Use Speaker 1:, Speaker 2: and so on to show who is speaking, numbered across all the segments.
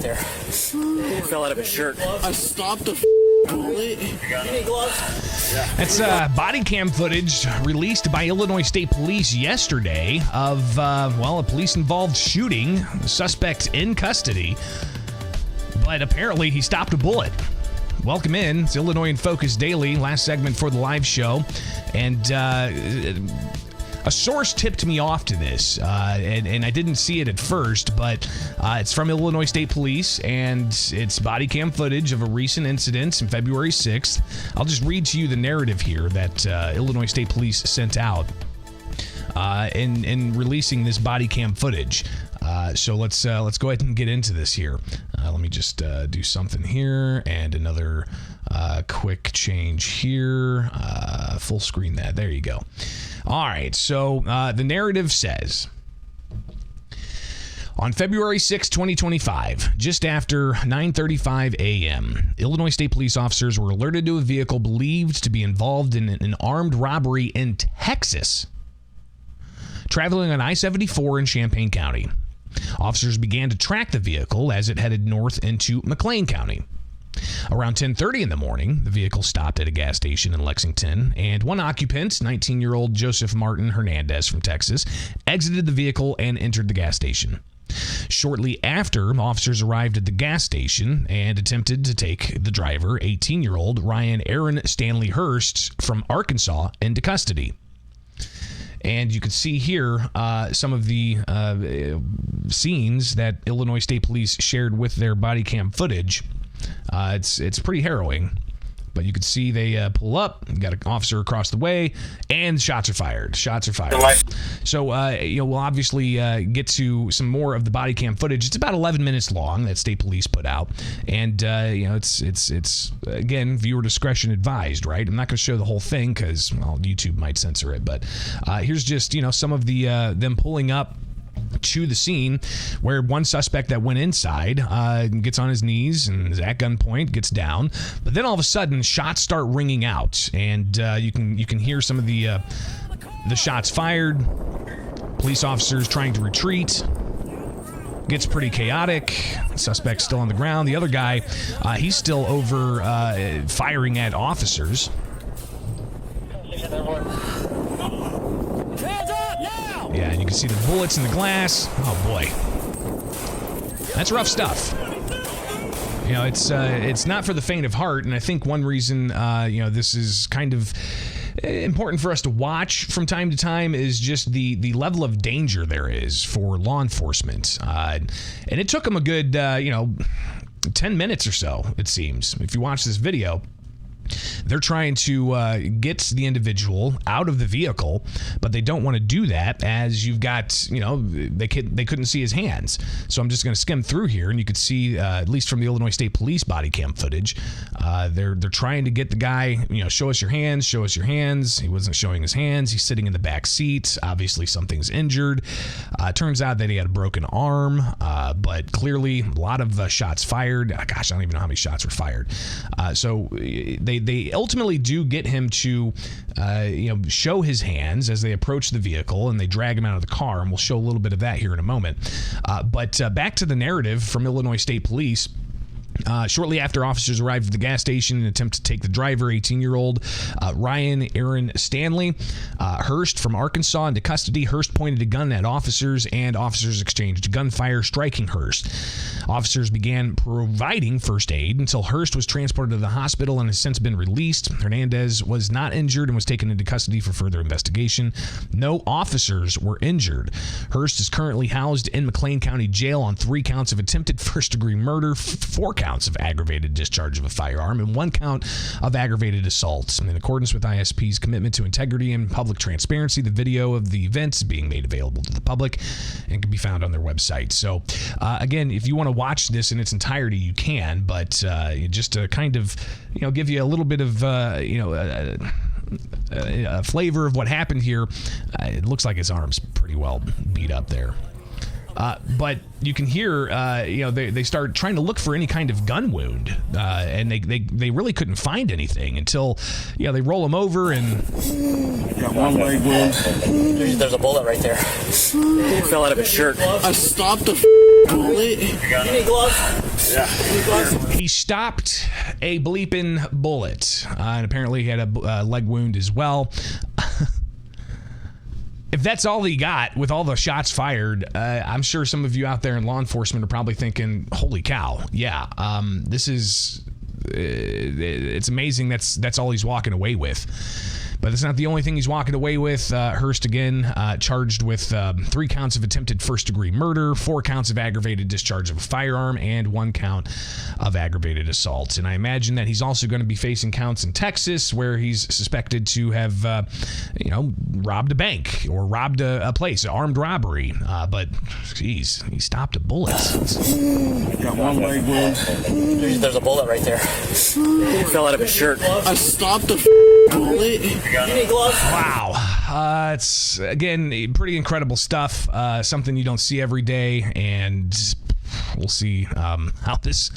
Speaker 1: there. He fell out of his shirt.
Speaker 2: I stopped a bullet.
Speaker 1: Any gloves? Yeah.
Speaker 3: That's body cam footage released by Illinois State Police yesterday of, a police-involved shooting. The suspect in custody, but apparently he stopped a bullet. Welcome in. It's Illinois in Focus Daily, last segment for the live show. And a source tipped me off to this, and I didn't see it at first, but it's from Illinois State Police, and it's body cam footage of a recent incident on February 6th. I'll just read to you the narrative here that Illinois State Police sent out in releasing this body cam footage. So let's go ahead and get into this here. Let me just do something here, and another quick change here. Full screen that. There you go. All right, so the narrative says, on February 6, 2025, just after 9:35 a.m., Illinois State Police officers were alerted to a vehicle believed to be involved in an armed robbery in Texas, traveling on I-74 in Champaign County. Officers began to track the vehicle as it headed north into McLean County. Around 10:30 in the morning, the vehicle stopped at a gas station in Lexington, and one occupant, 19-year-old Joseph Martin Hernandez from Texas, exited the vehicle and entered the gas station. Shortly after, officers arrived at the gas station and attempted to take the driver, 18-year-old Ryan Aaron Stanley Hurst from Arkansas, into custody. And you can see here some of the scenes that Illinois State Police shared with their body cam footage. It's pretty harrowing, but you can see they pull up, got an officer across the way, and shots are fired. So we'll obviously get to some more of the body cam footage. It's about 11 minutes long that State Police put out, and it's again, viewer discretion advised. Right? I'm not going to show the whole thing because YouTube might censor it, but here's just some of the them pulling up to the scene where one suspect that went inside gets on his knees and is at gunpoint, gets down, but then all of a sudden shots start ringing out, and you can hear some of the shots fired. Police officers trying to retreat. Gets pretty chaotic. Suspect's still on the ground. The other guy, he's still over firing at officers. Yeah, and you can see the bullets in the glass. Oh boy, that's rough stuff. It's not for the faint of heart, and I think one reason this is kind of important for us to watch from time to time is just the level of danger there is for law enforcement. And it took them a good 10 minutes or so, it seems. If you watch this video, they're trying to get the individual out of the vehicle, but they don't want to do that as you've got, they couldn't see his hands. So I'm just going to skim through here, and you can see, at least from the Illinois State Police body cam footage, they're trying to get the guy, show us your hands, show us your hands. He wasn't showing his hands. He's sitting in the back seat. Obviously something's injured. Turns out that he had a broken arm, but clearly a lot of shots fired. Gosh, I don't even know how many shots were fired. So they ultimately do get him to, show his hands as they approach the vehicle, and they drag him out of the car, and we'll show a little bit of that here in a moment. But back to the narrative from Illinois State Police. Shortly after officers arrived at the gas station in an attempt to take the driver, 18-year-old Ryan Aaron Stanley Hurst from Arkansas, into custody. Hurst pointed a gun at officers, and officers exchanged gunfire, striking Hurst. Officers began providing first aid until Hurst was transported to the hospital and has since been released. Hernandez was not injured and was taken into custody for further investigation. No officers were injured. Hurst is currently housed in McLean County Jail on 3 counts of attempted first-degree murder, 4 counts of aggravated discharge of a firearm, and 1 count of aggravated assault. In accordance with ISP's commitment to integrity and public transparency, the video of the event is being made available to the public and can be found on their website. So, again, if you want to watch this in its entirety, you can, but just to kind of, give you a little bit of, a flavor of what happened here, it looks like his arm's pretty well beat up there. But you can hear, they start trying to look for any kind of gun wound, and they really couldn't find anything until, they roll him over and...
Speaker 2: Got one leg wound.
Speaker 1: There's a bullet right there. He fell out of his shirt.
Speaker 2: I stopped a bullet.
Speaker 1: Any gloves?
Speaker 2: Yeah.
Speaker 3: He stopped a bleeping bullet, and apparently he had a leg wound as well. If that's all he got with all the shots fired, I'm sure some of you out there in law enforcement are probably thinking, holy cow, yeah, this is, it's amazing that's all he's walking away with. But that's not the only thing he's walking away with. Hurst, again, charged with 3 counts of attempted first-degree murder, 4 counts of aggravated discharge of a firearm, and 1 count of aggravated assault. And I imagine that he's also going to be facing counts in Texas where he's suspected to have, robbed a bank or robbed a place, armed robbery. But, geez, he stopped a bullet.
Speaker 2: Got 1 leg wound.
Speaker 1: There's a bullet right there. It fell out of his shirt.
Speaker 2: I stopped the bullet.
Speaker 1: You need gloves?
Speaker 3: Wow. It's, again, pretty incredible stuff. Something you don't see every day, and we'll see how this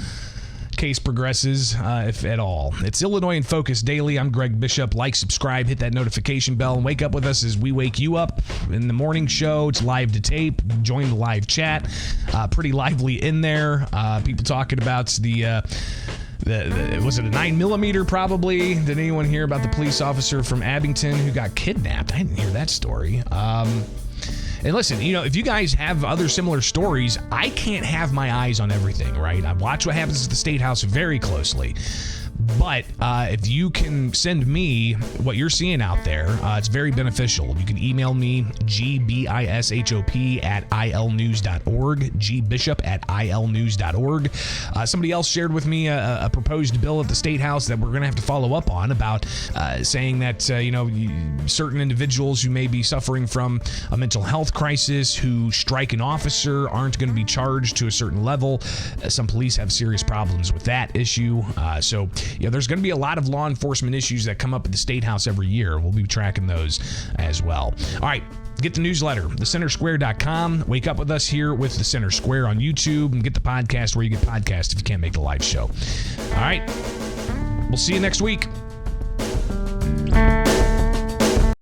Speaker 3: case progresses, if at all. It's Illinois in Focus Daily. I'm Greg Bishop. Like, subscribe, hit that notification bell, and wake up with us as we wake you up in the morning show. It's live to tape. Join the live chat. Pretty lively in there. People talking about was it a 9mm probably? Did anyone hear about the police officer from Abington who got kidnapped? I didn't hear that story. And listen, if you guys have other similar stories, I can't have my eyes on everything, right? I watch what happens at the State House very closely. But if you can send me what you're seeing out there, it's very beneficial. You can email me, gbishop@ilnews.org, gbishop@ilnews.org. Somebody else shared with me a proposed bill at the State House that we're going to have to follow up on about saying that, certain individuals who may be suffering from a mental health crisis who strike an officer aren't going to be charged to a certain level. Some police have serious problems with that issue. So there's going to be a lot of law enforcement issues that come up at the State House every year. We'll be tracking those as well. All right, get the newsletter, thecentersquare.com. Wake up with us here with The Center Square on YouTube, and get the podcast where you get podcasts if you can't make the live show. All right, we'll see you next week.